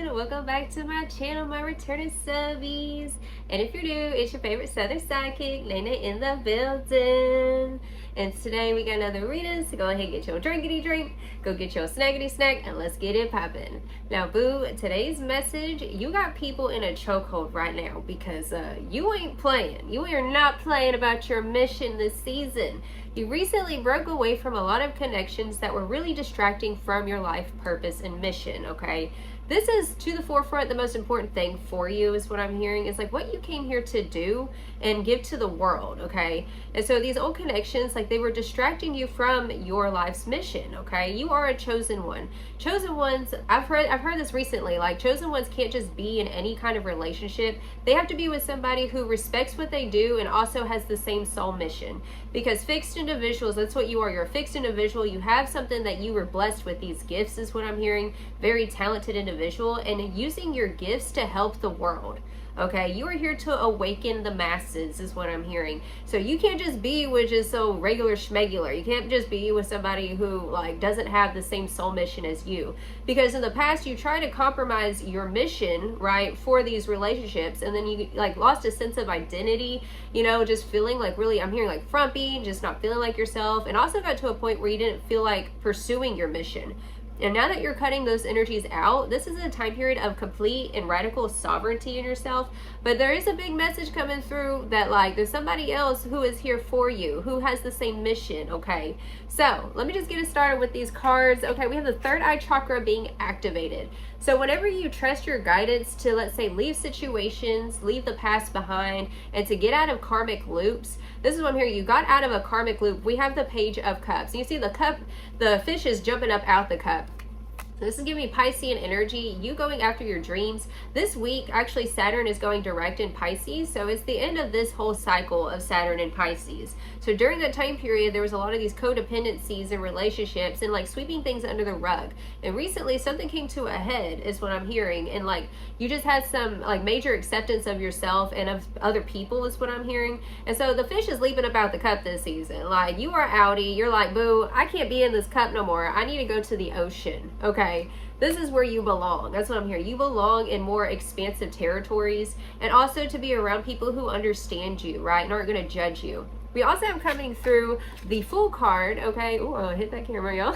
Welcome back to my channel, my returning subbies. And if you're new, it's your favorite Southern sidekick, Nene in the building. And today we got another reading, so go ahead and get your drinkity drink, go get your snackity snack, and let's get it popping. Now, boo, today's message, you got people in a chokehold right now because you ain't playing. You are not playing about your mission this season. You recently broke away from a lot of connections that were really distracting from your life purpose and mission, okay? This is to the forefront. The most important thing for you is what I'm hearing is like what you came here to do and give to the world, okay? And so these old connections, like they were distracting you from your life's mission, okay? You are a chosen one. Chosen ones, I've heard this recently, like chosen ones can't just be in any kind of relationship. They have to be with somebody who respects what they do and also has the same soul mission. Because fixed individuals, that's what you are. You're a fixed individual. You have something that you were blessed with, these gifts is what I'm hearing. Very talented individual, and using your gifts to help the world. Okay, you are here to awaken the masses is what I'm hearing. So you can't just be with just so regular schmegular. You can't just be with somebody who like doesn't have the same soul mission as you. Because in the past you try to compromise your mission, right, for these relationships, and then you like lost a sense of identity, you know, just feeling like really, I'm hearing like frumpy, just not feeling like yourself, and also got to a point where you didn't feel like pursuing your mission. And now that you're cutting those energies out, this is a time period of complete and radical sovereignty in yourself. But there is a big message coming through that like there's somebody else who is here for you, who has the same mission, okay? So let me just get us started with these cards. Okay, we have the third eye chakra being activated. So whenever you trust your guidance to, let's say, leave situations, leave the past behind, and to get out of karmic loops, this is what I'm hearing. You got out of a karmic loop. We have the Page of Cups. You see the cup, the fish is jumping up out the cup. This is giving me Piscean energy, you going after your dreams. This week, actually, Saturn is going direct in Pisces, so it's the end of this whole cycle of Saturn in Pisces. So during that time period, there was a lot of these codependencies and relationships and like sweeping things under the rug. And recently, something came to a head is what I'm hearing. And like, you just had some like major acceptance of yourself and of other people is what I'm hearing. And so the fish is leaping about the cup this season. Like, you are outie, you're like, boo, I can't be in this cup no more. I need to go to the ocean, okay? This is where you belong. That's what I'm hearing. You belong in more expansive territories, and also to be around people who understand you, right, and aren't going to judge you. We also have coming through the Fool card, okay? Oh, I hit that camera, y'all.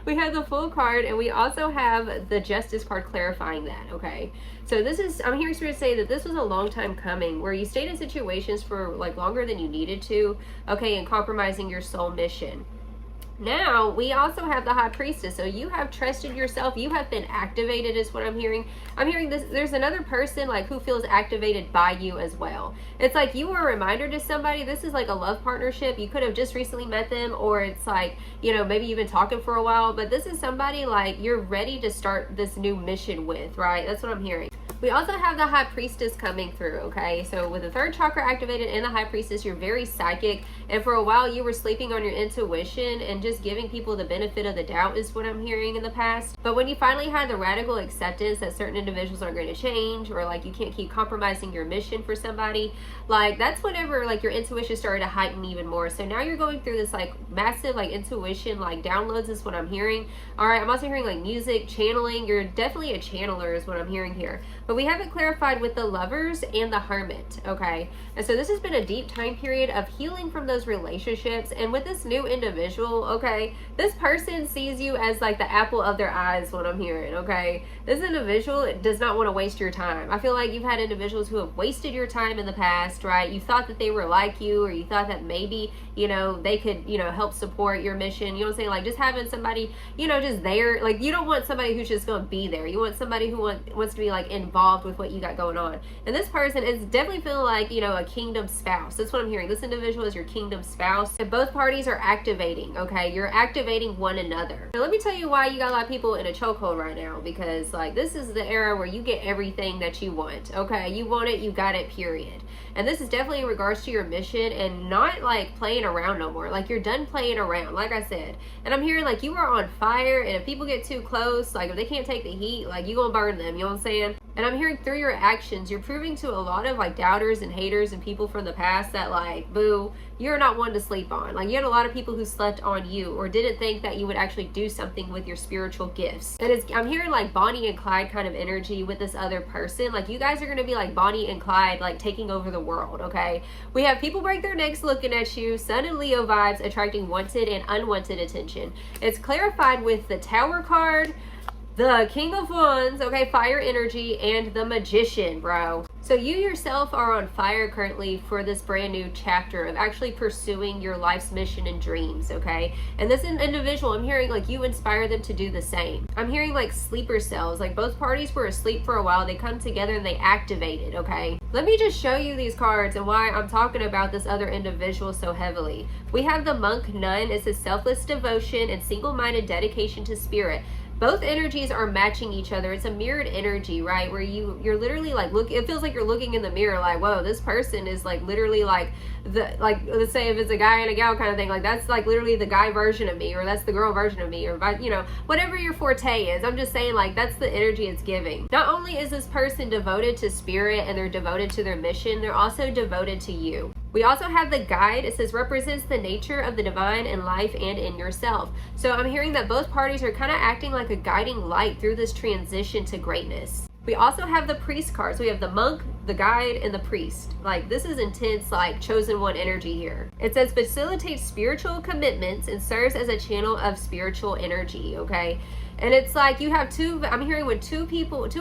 We have the Fool card, and we also have the Justice card clarifying that, okay? So this is, I'm hearing Spirit say that this was a long time coming, where you stayed in situations for like longer than you needed to, okay, and compromising your soul mission. Now we also have the High Priestess. So you have trusted yourself, you have been activated is what I'm hearing. I'm hearing this, there's another person like who feels activated by you as well. It's like you were a reminder to somebody. This is like a love partnership. You could have just recently met them, or it's like, you know, maybe you've been talking for a while, but this is somebody like you're ready to start this new mission with, right? That's what I'm hearing. We also have the High Priestess coming through, okay? So with the third chakra activated and the High Priestess, you're very psychic. And for a while, you were sleeping on your intuition and just giving people the benefit of the doubt is what I'm hearing in the past. But when you finally had the radical acceptance that certain individuals aren't going to change, or like you can't keep compromising your mission for somebody, like that's whenever like your intuition started to heighten even more. So now you're going through this like massive like intuition, like downloads is what I'm hearing. All right, I'm also hearing like music, channeling. You're definitely a channeler is what I'm hearing here. But we have it clarified with the Lovers and the Hermit, okay? And so this has been a deep time period of healing from those relationships. And with this new individual, okay, this person sees you as like the apple of their eyes, what I'm hearing, okay? This individual does not want to waste your time. I feel like you've had individuals who have wasted your time in the past, right? You thought that they were like you, or you thought that maybe, you know, they could, you know, help support your mission. You know what I'm saying? Like just having somebody, you know, just there. Like you don't want somebody who's just going to be there. You want somebody who wants to be like involved involved with what you got going on. And this person is definitely feeling like, you know, a kingdom spouse. That's what I'm hearing. This individual is your kingdom spouse, and both parties are activating, okay? You're activating one another. Now, let me tell you why you got a lot of people in a chokehold right now, because like this is the era where you get everything that you want, okay? You want it, you got it, period. And this is definitely in regards to your mission and not like playing around no more. Like you're done playing around, like I said. And I'm hearing like you are on fire, and if people get too close, like if they can't take the heat, like you gonna burn them, you know what I'm saying? And I'm hearing through your actions, you're proving to a lot of like doubters and haters and people from the past that like, boo, you're not one to sleep on. Like you had a lot of people who slept on you or didn't think that you would actually do something with your spiritual gifts. And I'm hearing like Bonnie and Clyde kind of energy with this other person. Like you guys are going to be like Bonnie and Clyde, like taking over the world, okay? We have people break their necks looking at you, Sun and Leo vibes, attracting wanted and unwanted attention. It's clarified with the Tower card, the King of Wands, okay, fire energy, and the Magician, bro. So you yourself are on fire currently for this brand new chapter of actually pursuing your life's mission and dreams, okay? And this individual, I'm hearing like you inspire them to do the same. I'm hearing like sleeper cells, like both parties were asleep for a while, they come together and they activated, okay? Let me just show you these cards and why I'm talking about this other individual so heavily. We have the Monk Nun. It says selfless devotion and single-minded dedication to spirit. Both energies are matching each other. It's a mirrored energy, right? Where you're literally like it feels like you're looking in the mirror like, whoa, this person is like literally like let's say if it's a guy and a gal kind of thing, like that's like literally the guy version of me, or that's the girl version of me, or you know, whatever your forte is. I'm just saying like that's the energy it's giving. Not only is this person devoted to spirit and they're devoted to their mission, they're also devoted to you. We also have the Guide. It says represents the nature of the divine in life and in yourself. So I'm hearing that both parties are kind of acting like a guiding light through this transition to greatness. We also have the Priest cards. We have the Monk, the Guide, and the Priest. Like this is intense, like chosen one energy here. It says facilitates spiritual commitments and serves as a channel of spiritual energy, okay? And it's like you have I'm hearing when two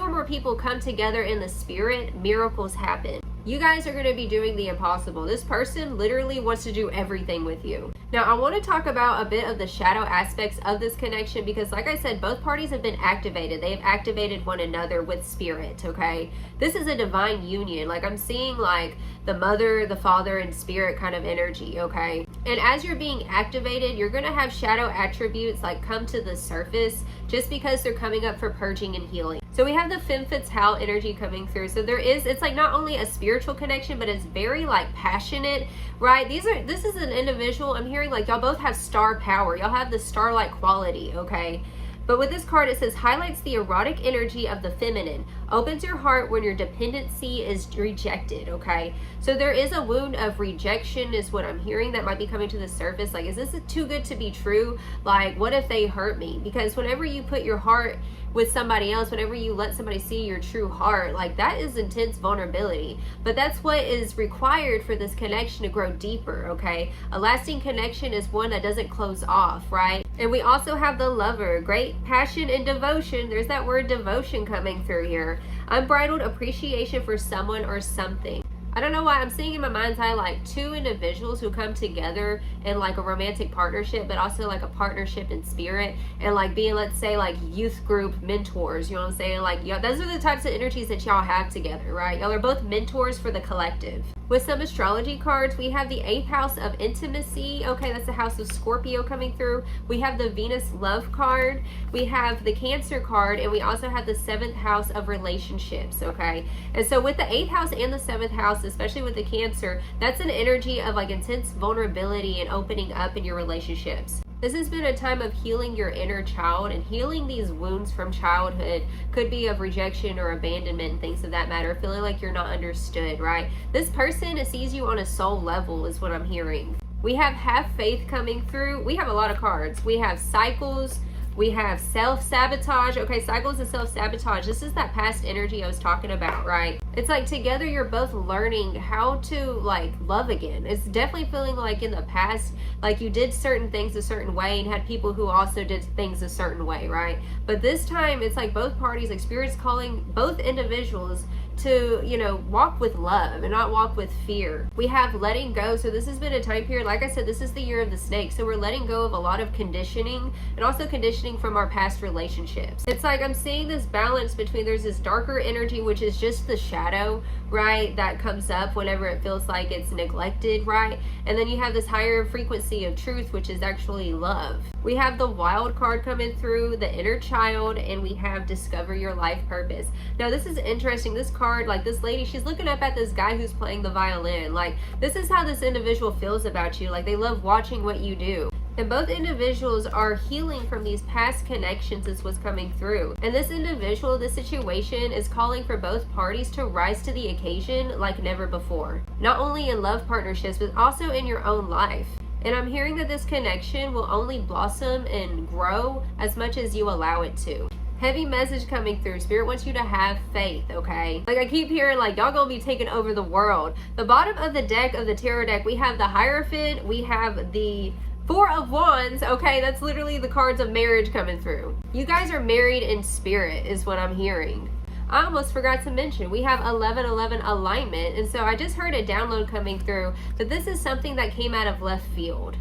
or more people come together in the spirit, miracles happen. You guys are going to be doing the impossible. This person literally wants to do everything with you. Now, I want to talk about a bit of the shadow aspects of this connection because, like I said, both parties have been activated. They have activated one another with spirit, okay? This is a divine union. Like, I'm seeing, like, the mother, the father, and spirit kind of energy, okay? And as you're being activated, you're going to have shadow attributes, like, come to the surface just because they're coming up for purging and healing. So we have the femme fatale energy coming through. So it's like not only a spiritual connection, but it's very like passionate, right? This is an individual, I'm hearing like y'all both have star power. Y'all have the star-like quality, okay? But with this card, it says highlights the erotic energy of the feminine, opens your heart when your dependency is rejected, okay? So there is a wound of rejection is what I'm hearing that might be coming to the surface. Like, is this too good to be true? Like, what if they hurt me? Because whenever you put your heart with somebody else, whenever you let somebody see your true heart, like that is intense vulnerability. But that's what is required for this connection to grow deeper, okay? A lasting connection is one that doesn't close off, right? And we also have the Lover, great passion and devotion. There's that word devotion coming through here. Unbridled appreciation for someone or something. I don't know why I'm seeing in my mind's eye like two individuals who come together in like a romantic partnership, but also like a partnership in spirit and like being, let's say, like youth group mentors, you know what I'm saying? Like, those are the types of energies that y'all have together, right? Y'all are both mentors for the collective. With some astrology cards, we have the 8th house of intimacy. Okay, that's the house of Scorpio coming through. We have the Venus love card. We have the Cancer card, and we also have the 7th house of relationships, okay? And so with the 8th house and the 7th house, especially with the Cancer, that's an energy of like intense vulnerability and opening up in your relationships. This has been a time of healing your inner child and healing these wounds from childhood. Could be of rejection or abandonment and things of that matter, feeling like you're not understood, right? This person sees you on a soul level is what I'm hearing. We have faith coming through. We have a lot of cards. We have cycles. We have self-sabotage. Okay, cycles and self-sabotage. This is that past energy I was talking about, right? It's like together you're both learning how to like love again. It's definitely feeling like in the past, like you did certain things a certain way and had people who also did things a certain way, right? But this time it's like both parties, like Spirit's calling both individuals to, you know, walk with love and not walk with fear. We have letting go. So this has been a time period, like I said, this is the year of the snake. So we're letting go of a lot of conditioning and also conditioning transitioning from our past relationships. It's like I'm seeing this balance between there's this darker energy, which is just the shadow, right, that comes up whenever it feels like it's neglected, right? And then you have this higher frequency of truth, which is actually love. We have the wild card coming through, the inner child, and we have discover your life purpose. Now this is interesting. This card, like this lady, she's looking up at this guy who's playing the violin. Like, this is how this individual feels about you. Like, they love watching what you do. And both individuals are healing from these past connections is what's coming through. And this individual, this situation is calling for both parties to rise to the occasion like never before. Not only in love partnerships, but also in your own life. And I'm hearing that this connection will only blossom and grow as much as you allow it to. Heavy message coming through. Spirit wants you to have faith, okay? Like, I keep hearing, like, y'all gonna be taking over the world. The bottom of the deck of the tarot deck, we have the Hierophant, we have the Four of Wands, okay? That's literally the cards of marriage coming through. You guys are married in spirit is what I'm hearing. I almost forgot to mention, we have 11-11 alignment, and so I just heard a download coming through that this is something that came out of left field.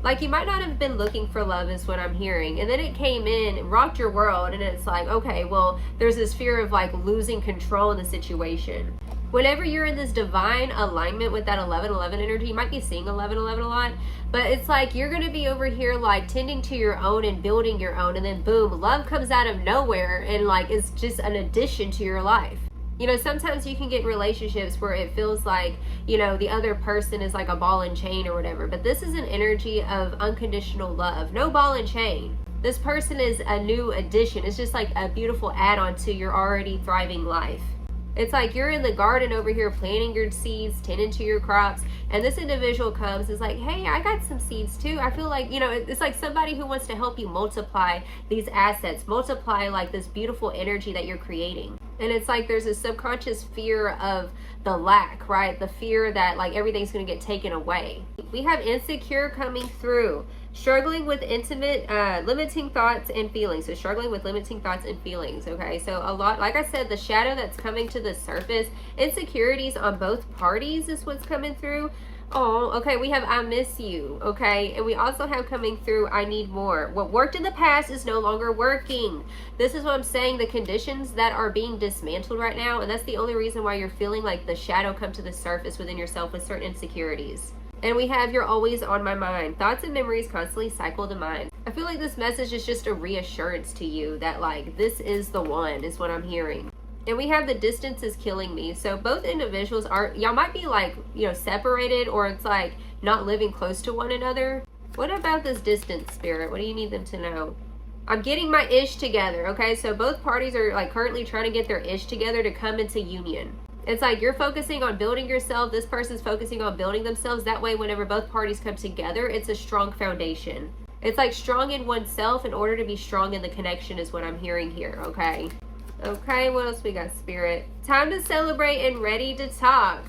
Like, you might not have been looking for love is what I'm hearing. And then it came in and rocked your world. And it's like, okay, well, there's this fear of like losing control in the situation. Whenever you're in this divine alignment with that 11-11 energy, you might be seeing 11-11 a lot. But it's like you're going to be over here like tending to your own and building your own. And then boom, love comes out of nowhere and like it's just an addition to your life. You know, sometimes you can get relationships where it feels like, you know, the other person is like a ball and chain or whatever. But this is an energy of unconditional love. No ball and chain. This person is a new addition. It's just like a beautiful add-on to your already thriving life. It's like you're in the garden over here planting your seeds, tending to your crops, and this individual comes and is like, hey, I got some seeds too. I feel like, you know, it's like somebody who wants to help you multiply these assets, multiply like this beautiful energy that you're creating. And it's like there's a subconscious fear of the lack, right? The fear that like everything's going to get taken away. We have insecure coming through. Struggling with intimate, limiting thoughts and feelings. So struggling with limiting thoughts and feelings, okay? So a lot, like I said, the shadow that's coming to the surface, insecurities on both parties is what's coming through. Oh, okay, we have I miss you, okay? And we also have coming through I need more. What worked in the past is no longer working. This is what I'm saying, the conditions that are being dismantled right now, and that's the only reason why you're feeling like the shadow come to the surface within yourself with certain insecurities. And we have you're always on my mind. Thoughts and memories constantly cycle the mind. I feel like this message is just a reassurance to you that like this is the one is what I'm hearing. And we have the distance is killing me. So both individuals are, y'all might be like, you know, separated or it's like not living close to one another. What about this distance, Spirit? What do you need them to know? I'm getting my ish together, okay? So both parties are like currently trying to get their ish together to come into union. It's like you're focusing on building yourself. This person's focusing on building themselves. That way, whenever both parties come together, it's a strong foundation. It's like strong in oneself in order to be strong in the connection is what I'm hearing here, okay? Okay, what else we got, Spirit? Time to celebrate and ready to talk.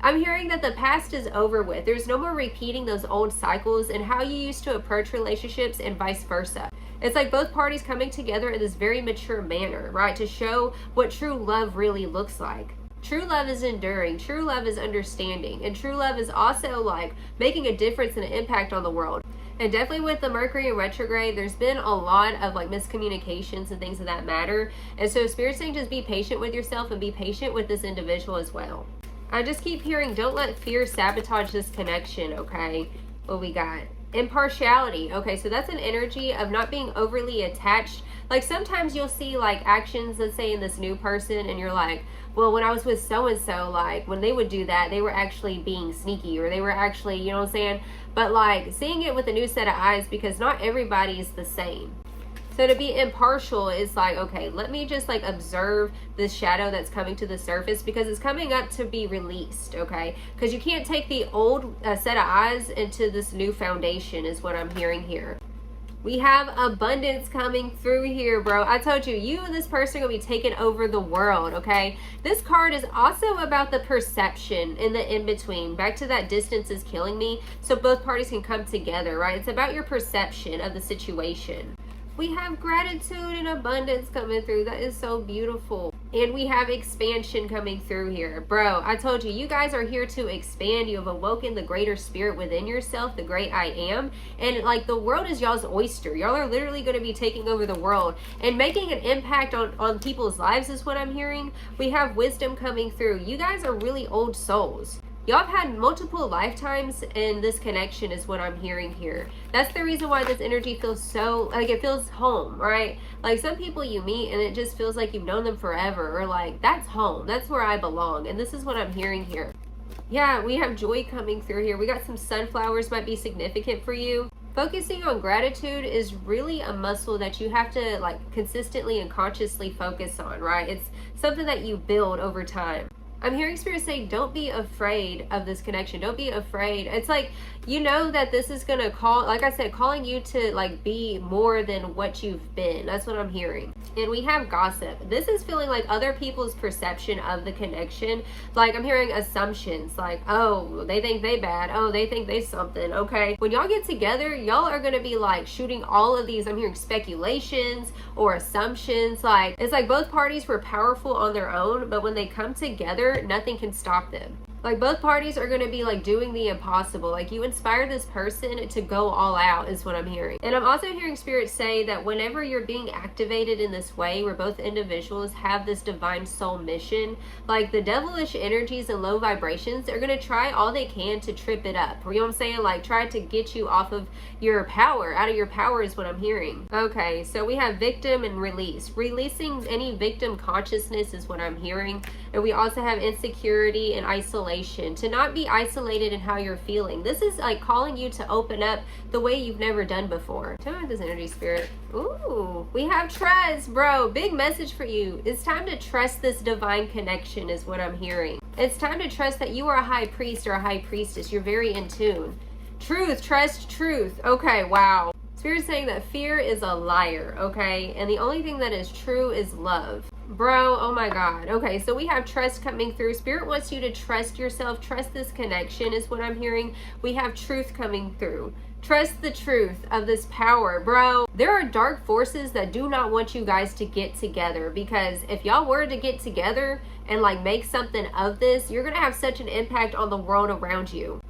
I'm hearing that the past is over with. There's no more repeating those old cycles and how you used to approach relationships and vice versa. It's like both parties coming together in this very mature manner, right? To show what true love really looks like. True love is enduring, true love is understanding, and true love is also like making a difference and an impact on the world. And definitely with the Mercury in retrograde, there's been a lot of like miscommunications and things of that matter. And so Spirit's saying just be patient with yourself and be patient with this individual as well. I just keep hearing don't let fear sabotage this connection, okay? What we got? Impartiality. Okay, so that's an energy of not being overly attached. Like sometimes you'll see like actions, let's say in this new person, and you're like, well, when I was with so-and-so, like when they would do that, they were actually being sneaky or they were actually, you know what I'm saying? But like seeing it with a new set of eyes because not everybody is the same. So to be impartial is like, okay, let me just like observe this shadow that's coming to the surface because it's coming up to be released, okay? Because you can't take the old set of eyes into this new foundation is what I'm hearing here. We have abundance coming through here, bro. I told you, you and this person are going to be taking over the world, okay? This card is also about the perception in the in-between. Back to that distance is killing me, so both parties can come together, right? It's about your perception of the situation. We have gratitude and abundance coming through. That is so beautiful. And we have expansion coming through here. Bro, I told you, you guys are here to expand. You have awoken the greater spirit within yourself, the great I am. And like the world is y'all's oyster. Y'all are literally going to be taking over the world and making an impact on people's lives is what I'm hearing. We have wisdom coming through. You guys are really old souls. Y'all have had multiple lifetimes in this connection is what I'm hearing here. That's the reason why this energy feels so, like it feels home, right? Like some people you meet and it just feels like you've known them forever, or like, that's home, that's where I belong. And this is what I'm hearing here. Yeah, we have joy coming through here. We got some sunflowers might be significant for you. Focusing on gratitude is really a muscle that you have to like consistently and consciously focus on, right? It's something that you build over time. I'm hearing Spirit say, don't be afraid of this connection. Don't be afraid. It's like, you know that this is going to call, like I said, calling you to like be more than what you've been. That's what I'm hearing. And we have gossip. This is feeling like other people's perception of the connection. Like I'm hearing assumptions like, oh, they think they bad. Oh, they think they something. Okay. When y'all get together, y'all are going to be like shooting all of these. I'm hearing speculations or assumptions. Like it's like both parties were powerful on their own, but when they come together, nothing can stop them. Like both parties are going to be like doing the impossible. Like you inspire this person to go all out is what I'm hearing. And I'm also hearing Spirit say that whenever you're being activated in this way, where both individuals have this divine soul mission, like the devilish energies and low vibrations are going to try all they can to trip it up. You know what I'm saying? Like try to get you off of your power, out of your power is what I'm hearing. Okay, so we have victim and release. Releasing any victim consciousness is what I'm hearing. And we also have insecurity and isolation. To not be isolated in how you're feeling. This is like calling you to open up the way you've never done before. Tell me about this energy, Spirit. Ooh, we have trust, bro. Big message for you. It's time to trust this divine connection is what I'm hearing. It's time to trust that you are a high priest or a high priestess. You're very in tune. Truth, trust, truth. Okay, wow. Spirit's saying that fear is a liar, okay? And the only thing that is true is love. Bro, oh my God. Okay, so we have trust coming through. Spirit wants you to trust yourself. Trust this connection is what I'm hearing. We have truth coming through. Trust the truth of this power, bro. There are dark forces that do not want you guys to get together, because if y'all were to get together and like make something of this, you're gonna have such an impact on the world around you.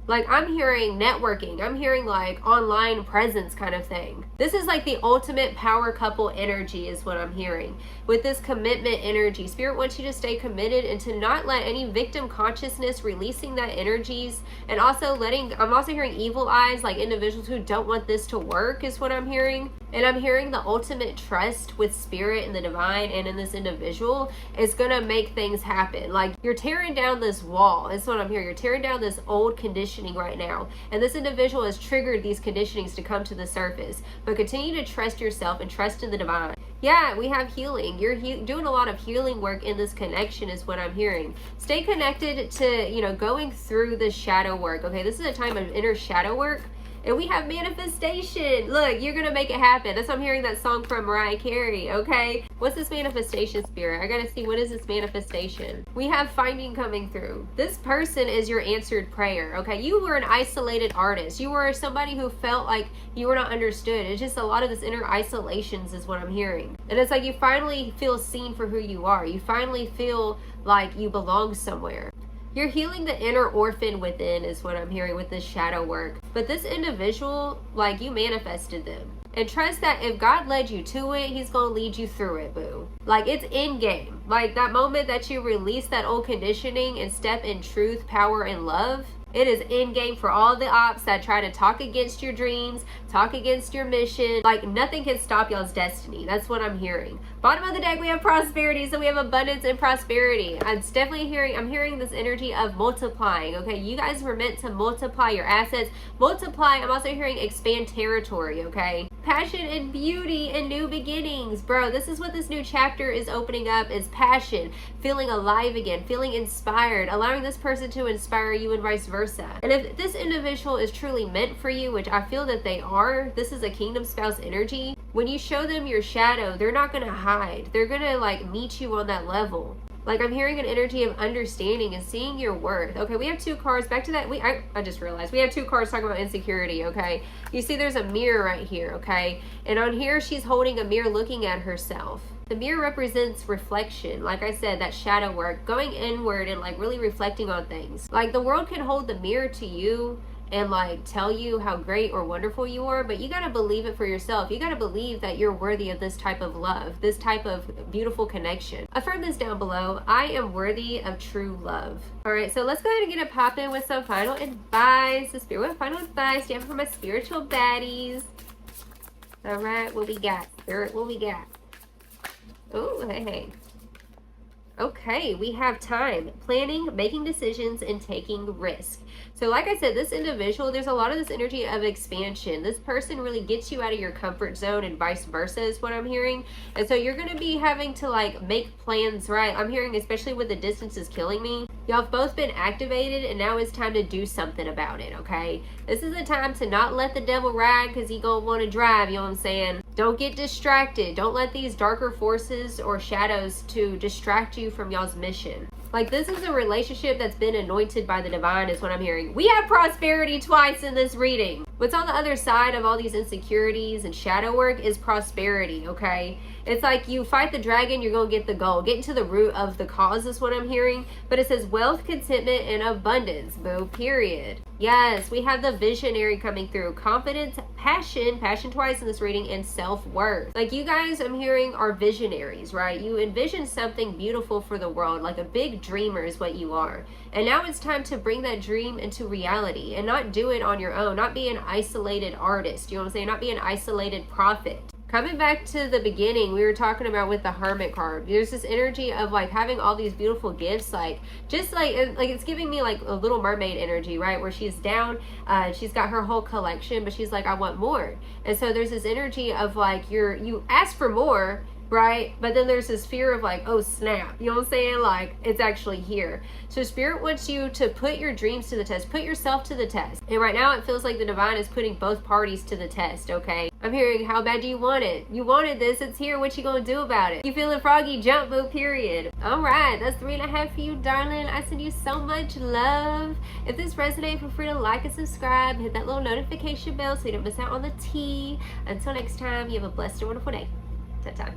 Like I'm hearing networking, I'm hearing like online presence kind of thing. This is like the ultimate power couple energy is what I'm hearing. With this commitment energy, Spirit wants you to stay committed and to not let any victim consciousness releasing that energies, and also I'm also hearing evil eyes, like individuals who don't want this to work is what I'm hearing. And I'm hearing the ultimate trust with Spirit and the divine and in this individual is gonna make things happen. Like you're tearing down this wall. That's what I'm hearing. You're tearing down this old conditioning right now. And this individual has triggered these conditionings to come to the surface. But continue to trust yourself and trust in the divine. Yeah, we have healing. You're doing a lot of healing work in this connection is what I'm hearing. Stay connected to, going through the shadow work. Okay, this is a time of inner shadow work. And we have manifestation. Look, you're gonna make it happen. That's why I'm hearing that song from Mariah Carey, okay? What's this manifestation, Spirit? I gotta see, what is this manifestation? We have finding coming through. This person is your answered prayer, okay? You were an isolated artist. You were somebody who felt like you were not understood. It's just a lot of this inner isolations is what I'm hearing. And it's like you finally feel seen for who you are. You finally feel like you belong somewhere. You're healing the inner orphan within is what I'm hearing with this shadow work. But this individual, like you manifested them. And trust that if God led you to it, he's going to lead you through it, boo. Like it's in game. Like that moment that you release that old conditioning and step in truth, power, and love. It is in game for all the ops that try to talk against your dreams, talk against your mission. Like nothing can stop y'all's destiny. That's what I'm hearing. Bottom of the deck, we have prosperity. So we have abundance and prosperity. I'm hearing this energy of multiplying. Okay, you guys were meant to multiply your assets. Multiply. I'm also hearing expand territory. Okay, passion and beauty and new beginnings, bro. This is what this new chapter is opening up, is passion, feeling alive again, feeling inspired, allowing this person to inspire you and vice versa. And if this individual is truly meant for you, which I feel that they are, this is a kingdom spouse energy. When you show them your shadow, they're not going to hide. They're going to like meet you on that level. Like I'm hearing an energy of understanding and seeing your worth. Okay, we have two cards. Back to that, I just realized we have two cards talking about insecurity, okay? You see there's a mirror right here, okay? And on here, she's holding a mirror looking at herself. The mirror represents reflection. Like I said, that shadow work, going inward and like really reflecting on things. Like the world can hold the mirror to you and like tell you how great or wonderful you are, but you got to believe it for yourself. You got to believe that you're worthy of this type of love, this type of beautiful connection. Affirm this down below. I am worthy of true love. All right, so let's go ahead and get it popping with some final advice. The spirit, what final advice do you have for my spiritual baddies? All right, what we got? Spirit, what we got? Oh, hey. Okay, we have time, planning, making decisions, and taking risk. So like I said, this individual, there's a lot of this energy of expansion. This person really gets you out of your comfort zone and vice versa is what I'm hearing. And so you're going to be having to like make plans, right? I'm hearing, especially with the distance is killing me. Y'all have both been activated and now it's time to do something about it, okay? This is the time to not let the devil ride because he gonna want to drive, you know what I'm saying? Don't get distracted. Don't let these darker forces or shadows to distract you from y'all's mission. Like this is a relationship that's been anointed by the divine is what I'm hearing. We have prosperity twice in this reading. What's on the other side of all these insecurities and shadow work is prosperity, okay? It's like you fight the dragon, you're going to get the goal. Get into the root of the cause is what I'm hearing. But it says wealth, contentment, and abundance. Boo, period. Yes, we have the visionary coming through. Confidence, passion twice in this reading, and self-worth. Like you guys, I'm hearing, are visionaries, right? You envision something beautiful for the world. Like a big dreamer is what you are. And now it's time to bring that dream into reality and not do it on your own. Not be an isolated artist, you know what I'm saying? Not be an isolated prophet. Coming back to the beginning, we were talking about with the Hermit card. There's this energy of like having all these beautiful gifts, like just like it's giving me like a Little Mermaid energy, right? Where she's down, she's got her whole collection, but she's like, I want more. And so there's this energy of like you ask for more, right? But then there's this fear of like, oh snap, you know what I'm saying? Like it's actually here. So spirit wants you to put your dreams to the test, put yourself to the test. And right now it feels like the divine is putting both parties to the test, okay? I'm hearing, how bad do you want it? You wanted this, it's here, what you gonna do about it? You feeling froggy, jump, boo, period. All right, that's 3.5 for you, darling. I send you so much love. If this resonates, feel free to like and subscribe, hit that little notification bell so you don't miss out on the tea. Until next time, you have a blessed and wonderful day. Ta-ta.